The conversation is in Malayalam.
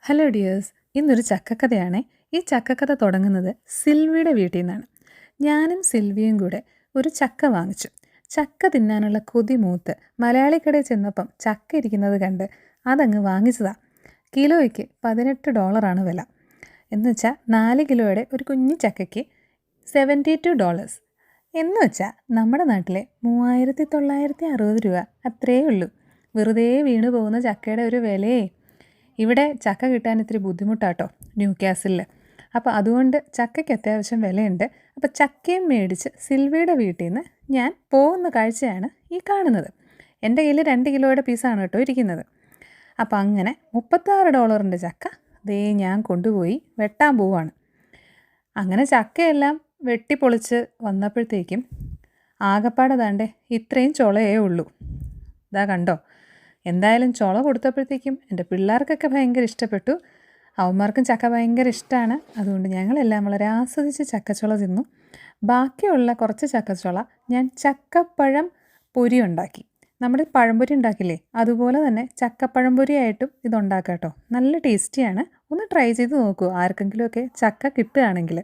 ഹലോ ഡിയേഴ്സ്, ഇന്നൊരു ചക്കക്കഥയാണേ. ഈ ചക്കക്കഥ തുടങ്ങുന്നത് സിൽവിയുടെ വീട്ടിൽ നിന്നാണ്. ഞാനും സിൽവിയും കൂടെ ഒരു ചക്ക വാങ്ങിച്ചു. ചക്ക തിന്നാനുള്ള കൊതി മൂത്ത് മലയാളിക്കടയിൽ ചെന്നപ്പം ചക്ക ഇരിക്കുന്നത് കണ്ട് അതങ്ങ് വാങ്ങിച്ചതാ. കിലോയ്ക്ക് $18 വില. എന്ന് വെച്ചാൽ 4 കിലോയുടെ ഒരു കുഞ്ഞു ചക്കയ്ക്ക് $72. എന്ന് വെച്ചാൽ നമ്മുടെ നാട്ടിലെ 3960 രൂപ അത്രയേ ഉള്ളൂ. വെറുതെ വീണു പോകുന്ന ചക്കയുടെ ഒരു വിലയേ. ഇവിടെ ചക്ക കിട്ടാൻ ഇത്തിരി ബുദ്ധിമുട്ടാട്ടോ ന്യൂ കാസിലിൽ. അപ്പോൾ അതുകൊണ്ട് ചക്കയ്ക്ക് അത്യാവശ്യം വിലയുണ്ട്. അപ്പോൾ ചക്കയും മേടിച്ച് സിൽവിയുടെ വീട്ടിൽ നിന്ന് ഞാൻ പോകുന്ന കാഴ്ചയാണ് ഈ കാണുന്നത്. എൻ്റെ കയ്യിൽ 2 കിലോയുടെ പീസാണ് കേട്ടോ ഇരിക്കുന്നത്. അപ്പോൾ അങ്ങനെ $36 ചക്ക ദേ ഞാൻ കൊണ്ടുപോയി വെട്ടാൻ പോവാണ്. അങ്ങനെ ചക്കയെല്ലാം വെട്ടിപ്പൊളിച്ച് വന്നപ്പോഴത്തേക്കും ആകപ്പാടെ ദാണ്ടേ ഇത്രയും ചുളയേ ഉള്ളൂ. ഇതാ കണ്ടോ. എന്തായാലും ചുള കൊടുത്തപ്പോഴത്തേക്കും എൻ്റെ പിള്ളേർക്കൊക്കെ ഭയങ്കര ഇഷ്ടപ്പെട്ടു. അവന്മാർക്കും ചക്ക ഭയങ്കര ഇഷ്ടമാണ്. അതുകൊണ്ട് ഞങ്ങളെല്ലാം വളരെ ആസ്വദിച്ച് ചക്കച്ചുള തിന്നു. ബാക്കിയുള്ള കുറച്ച് ചക്കച്ചുള ഞാൻ ചക്കപ്പഴം പൊരി ഉണ്ടാക്കി. നമ്മുടെ പഴംപൊരി ഉണ്ടാക്കില്ലേ, അതുപോലെ തന്നെ ചക്കപ്പഴംപൊരിയായിട്ടും ഇതുണ്ടാക്കാം കേട്ടോ. നല്ല ടേസ്റ്റിയാണ്. ഒന്ന് ട്രൈ ചെയ്ത് നോക്കൂ ആർക്കെങ്കിലുമൊക്കെ ചക്ക കിട്ടുകയാണെങ്കിൽ.